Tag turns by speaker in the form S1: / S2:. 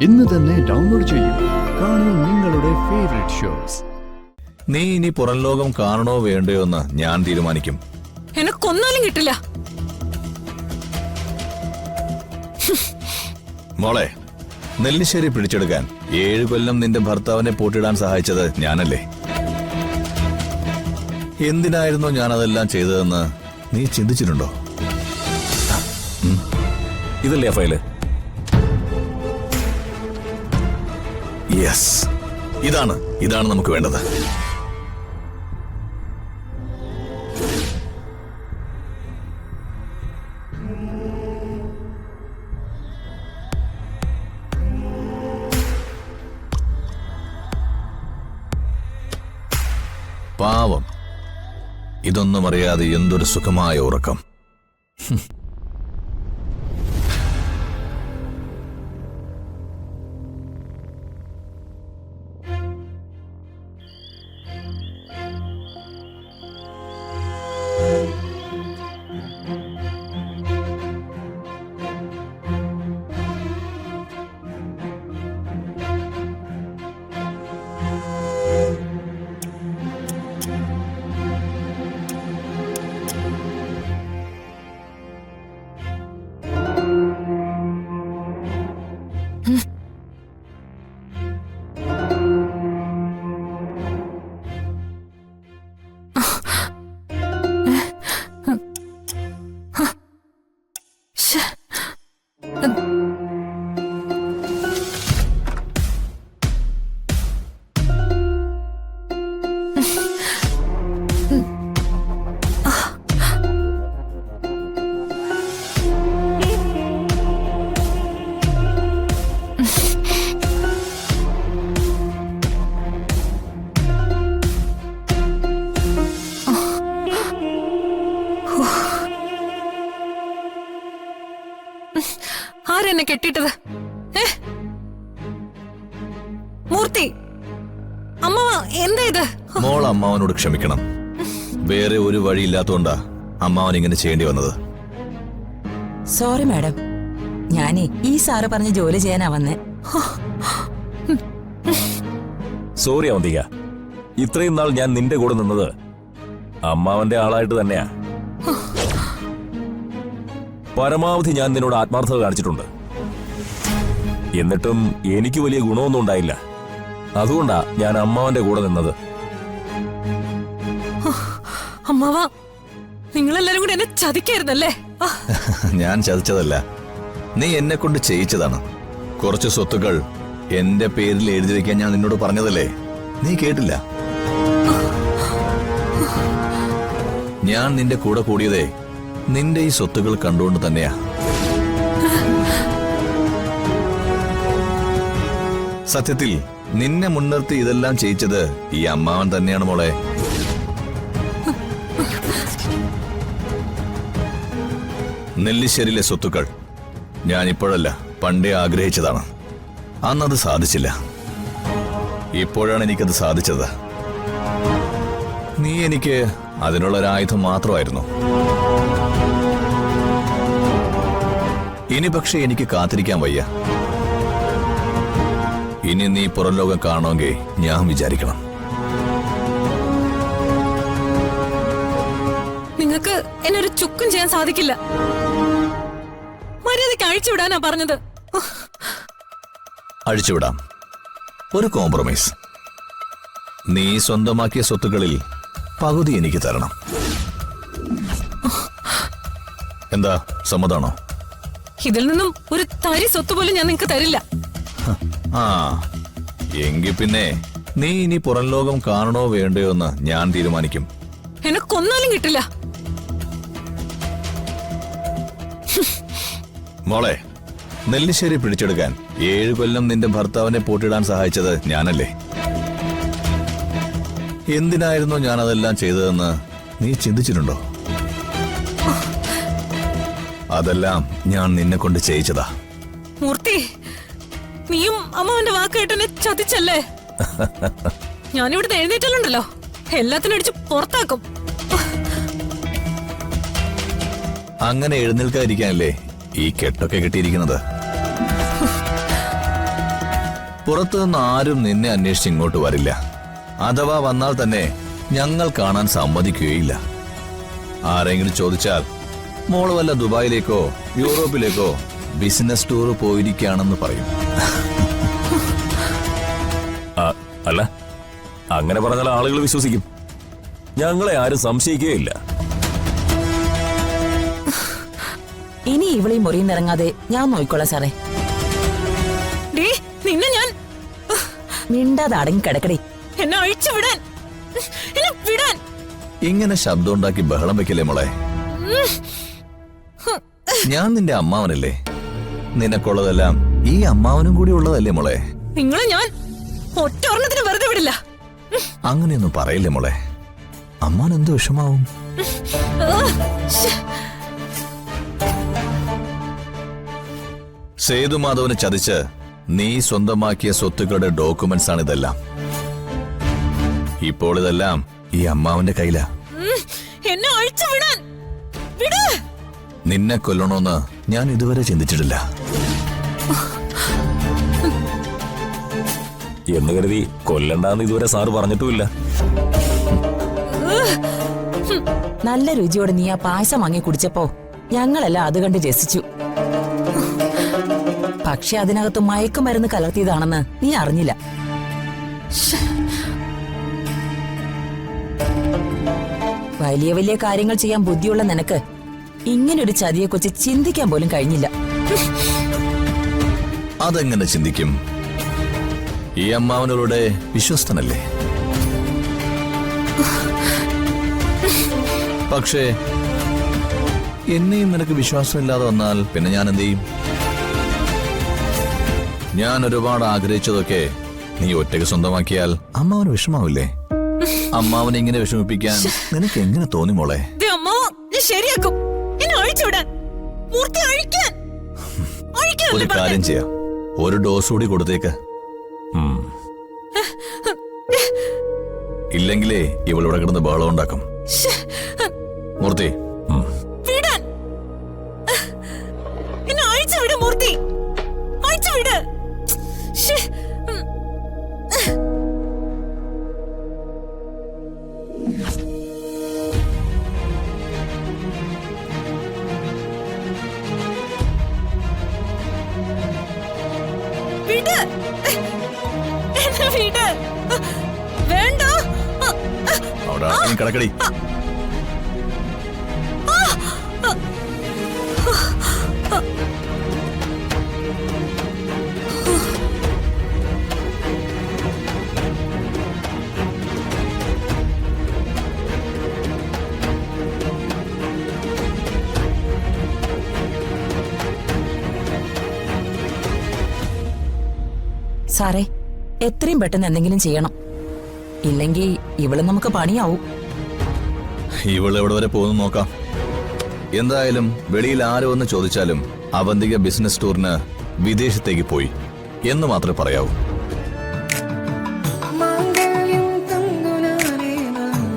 S1: ഇന്ന് തന്നെ ഡൗൺലോഡ് ചെയ്യൂ. കാണൂ നിങ്ങളുടെ ഫേവറേറ്റ് ഷോസ്.
S2: നീ ഇനി പുറം ലോകം കാണണോ വേണ്ടയോ എന്ന് ഞാൻ തീരുമാനിക്കും.
S3: എനക്കൊന്നാലും കിട്ടില്ല.
S2: മോളെ, നെല്ലിശ്ശേരി പിടിച്ചെടുക്കാൻ 7 കൊല്ലം നിന്റെ ഭർത്താവിനെ പൂട്ടിടാൻ സഹായിച്ചത് ഞാനല്ലേ? എന്തിനായിരുന്നോ ഞാനതെല്ലാം ചെയ്തതെന്ന് നീ ചിന്തിച്ചിട്ടുണ്ടോ? ഇതല്ലേ ഫയല്? യെസ്, ഇതാണ് നമുക്ക് വേണ്ടത്. പാവം, ഇതൊന്നും അറിയാതെ എന്തൊരു സുഖമായ ഉറക്കം. ആരെന്നെ കെട്ടിട്ടത്? മൂർത്തി, അമ്മ എന്താ ഇത്? മോൾ അമ്മാവനോട് ക്ഷമിക്കണം. വേറെ ഒരു വഴിയില്ലാത്തോണ്ടാ അമ്മാവൻ ഇങ്ങനെ ചെയ്യേണ്ടി വന്നത്.
S4: സോറി മാഡം, ഞാനേ ഈ സാറ് പറഞ്ഞ ജോലി ചെയ്യാനാ വന്നേ.
S5: സോറി അവന്തിക, ഇത്രയും നാൾ ഞാൻ നിന്റെ കൂടെ നിന്നത് അമ്മാവന്റെ ആളായിട്ട് തന്നെയാ. പരമാവധി ഞാൻ നിന്നോട് ആത്മാർത്ഥത കാണിച്ചിട്ടുണ്ട്. എന്നിട്ടും എനിക്ക് വലിയ ഗുണമൊന്നും ഉണ്ടായില്ല. അതുകൊണ്ടാ ഞാൻ അമ്മാവന്റെ കൂടെ നിന്നത്.
S3: അമ്മാവാ, നിങ്ങളെല്ലാരും കൂടെ എന്നെ ചതിക്കായിരുന്നല്ലേ?
S2: ഞാൻ ചതിച്ചതല്ല, നീ എന്നെ കൊണ്ട് ചെയ്യിച്ചതാണ്. കുറച്ച് സ്വത്തുക്കൾ എന്റെ പേരിൽ എഴുതി വെക്കാൻ ഞാൻ നിന്നോട് പറഞ്ഞതല്ലേ, നീ കേട്ടില്ല. ഞാൻ നിന്റെ കൂടെ കൂടിയതേ നിന്റെ ഈ സ്വത്തുക്കൾ കണ്ടുകൊണ്ട് തന്നെയാ. സത്യത്തിൽ നിന്നെ മുൻനിർത്തി ഇതെല്ലാം ചെയ്യിച്ചത് ഈ അമ്മാവൻ തന്നെയാണ് മോളെ. നെല്ലിശ്ശേരിയിലെ സ്വത്തുക്കൾ ഞാൻ ഇപ്പോഴല്ല, പണ്ടേ ആഗ്രഹിച്ചതാണ്. അന്നത് സാധിച്ചില്ല. ഇപ്പോഴാണ് എനിക്കത് സാധിച്ചത്. നീ എനിക്ക് അതിനുള്ളൊരായുധം മാത്രമായിരുന്നു. ഇനി പക്ഷെ എനിക്ക് കാത്തിരിക്കാൻ വയ്യ. ഇനി നീ പുറം ലോകം കാണുമെങ്കിൽ ഞാൻ വിചാരിക്കണം.
S3: നിങ്ങൾക്ക് എന്നെ ഒരു ചുക്കും ചെയ്യാൻ സാധിക്കില്ല. മര്യാദയ്ക്ക് അഴിച്ചുവിടാനാ പറഞ്ഞത്.
S2: അഴിച്ചുവിടാം, ഒരു കോംപ്രമൈസ്. നീ സ്വന്തമാക്കിയ സ്വത്തുക്കളിൽ പകുതി എനിക്ക് തരണം. എന്താ, സമ്മതാണോ?
S3: ഇതിൽ നിന്നും ഒരു തരി സ്വത്ത് പോലും ഞാൻ നിങ്ങക്ക് തരില്ല.
S2: ആ, എങ്കിൽ പിന്നെ നീ ഇനി പുറം ലോകം കാണണോ വേണ്ടയോ എന്ന് ഞാൻ തീരുമാനിക്കും.
S3: എനക്കൊന്നാലും കിട്ടില്ല.
S2: മോളെ, നെല്ലിശ്ശേരി പിടിച്ചെടുക്കാൻ 7 കൊല്ലം നിന്റെ ഭർത്താവിനെ പൂട്ടിടാൻ സഹായിച്ചത് ഞാനല്ലേ? എന്തിനായിരുന്നോ ഞാനതെല്ലാം ചെയ്തതെന്ന് നീ ചിന്തിച്ചിട്ടുണ്ടോ? അതെല്ലാം ഞാൻ നിന്നെ കൊണ്ട് ചെയ്യിച്ചതാ.
S3: മൂർത്തി, നീയും അമ്മാവന്റെ വാക്ക് കേട്ടെന്നെ ചതിച്ചല്ലേ? ഞാനിവിടുന്ന് എഴുന്നേറ്റല്ലുണ്ടല്ലോ, എല്ലാത്തിനും അടിച്ച് പുറത്താക്കും.
S2: അങ്ങനെ എഴുന്നേൽക്കാതിരിക്കാനല്ലേ ഈ കെട്ടൊക്കെ കെട്ടിയിരിക്കുന്നത്. പുറത്തുനിന്ന് ആരും നിന്നെ അന്വേഷിച്ച് ഇങ്ങോട്ട് വരില്ല. അഥവാ വന്നാൽ തന്നെ ഞങ്ങൾ കാണാൻ സമ്മതിക്കുകയില്ല. ആരെങ്കിലും ചോദിച്ചാൽ മോള് വല്ല ദുബായിലേക്കോ യൂറോപ്പിലേക്കോ ബിസിനസ് ടൂർ പോയിരിക്കുകയാണെന്ന് പറയും.
S5: അല്ല, അങ്ങനെ പറഞ്ഞാൽ ആളുകൾ വിശ്വസിക്കും. ഞങ്ങളെ ആരും സംശയിക്കുകയില്ല.
S4: ഇനി ഇവളീ മുറിയിൽ ഇറങ്ങാതെ ഞാൻ നോക്കിക്കോളാം സാറേ.
S3: ഡേ, നിന്നെ ഞാൻ
S4: മിണ്ടാതെ അടങ്ങി കിടക്കടി.
S3: എന്നെ അഴിച്ചു വിടാൻ, എന്നെ വിടാൻ.
S2: ഇങ്ങനെ ശബ്ദം ഉണ്ടാക്കി ബഹളം വെക്കല്ലേ മോളെ. ഞാൻ നിന്റെ അമ്മാവനല്ലേ. നിനക്കുള്ളതെല്ലാം ഈ അമ്മാവനും കൂടി ഉള്ളതല്ലേ മോളെ.
S3: നിങ്ങളെ ഞാൻ ഒറ്റ ഒരെണ്ണത്തിന് വെറുതെ വിടില്ല.
S2: അങ്ങനെയൊന്നും പറയില്ലേ മോളെ. അമ്മാവൻ എന്ത് വിഷമാവും. സേതുമാധവനെ ചതിച്ച് നീ സ്വന്തമാക്കിയ സ്വത്തുക്കളുടെ ഡോക്യുമെന്റ്സ് ആണ് ഇതെല്ലാം. ഇപ്പോൾ ഇതെല്ലാം ഈ അമ്മാവന്റെ കയ്യിലാ.
S3: എന്നെ അഴിച്ചു വിടാൻ വിട്.
S2: നിന്നെ കൊല്ലണോന്ന് ഞാൻ ഇതുവരെ ചിന്തിച്ചിട്ടില്ല.
S5: എന്ന് കരുതി കൊല്ലണ്ടാന്ന് ഇതുവരെ സാറ് പറഞ്ഞിട്ടുമില്ല.
S4: നല്ല രുചിയോടെ നീ ആ പായസം വാങ്ങി കുടിച്ചപ്പോ ഞങ്ങളെല്ലാം അത് കണ്ട് രസിച്ചു. പക്ഷെ അതിനകത്ത് മയക്കുമരുന്ന് കലർത്തിയതാണെന്ന് നീ അറിഞ്ഞില്ല. വലിയ വലിയ കാര്യങ്ങൾ ചെയ്യാൻ ബുദ്ധിയുള്ള നിനക്ക് ഇങ്ങനൊരു ചതിയെക്കുറിച്ച് ചിന്തിക്കാൻ പോലും കഴിഞ്ഞില്ല.
S2: അതെങ്ങനെ ചിന്തിക്കും? ഈ അമ്മാവനോടെ വിശ്വസ്തനല്ലേ. പക്ഷേ എന്നെയും നിനക്ക് വിശ്വാസമില്ലാതെ വന്നാൽ പിന്നെ ഞാൻ എന്ത് ചെയ്യും? ഞാൻ ഒരുപാട് ആഗ്രഹിച്ചതൊക്കെ നീ ഒറ്റയ്ക്ക് സ്വന്തമാക്കിയാൽ അമ്മാവന് വിഷമാവില്ലേ? അമ്മാവനെ ഇങ്ങനെ വിഷമിപ്പിക്കാൻ നിനക്ക് എങ്ങനെ തോന്നി മോളെ?
S3: ദേ അമ്മാവ, ഞാൻ ശരിയാക്കും. എന്നെ അഴിച്ചു വിടാൻ, മൂർത്തി അഴിക്കാൻ.
S2: ഒരു കാര്യം ചെയ്യാം, ഒരു ഡോസ് കൂടി കൊടുത്തേക്ക്. ഇല്ലെങ്കിലേ ഇവളിവിടെ കിടന്ന് ബഹളം ഉണ്ടാക്കും. മൂർത്തി,
S3: വിടാൻ. എന്നെ അഴിച്ചു വിട് മൂർത്തി, അഴിച്ചു വിട്. വിട്, എന്നെ വിട്. വേണ്ട.
S2: അവിടെ കിടക്കടി.
S4: സാറേ, എത്രയും പെട്ടെന്ന് എന്തെങ്കിലും ചെയ്യണം. ഇല്ലെങ്കിൽ ഇവള് നമുക്ക് പണിയാവും.
S2: ഇവള് എവിടെ വരെ പോകുന്നു നോക്കാം. എന്തായാലും വെളിയിൽ ആരോ ഒന്ന് ചോദിച്ചാലും അവന്തിക ബിസിനസ് ടൂറിന് വിദേശത്തേക്ക് പോയി എന്ന് മാത്രമേ പറയാവൂ.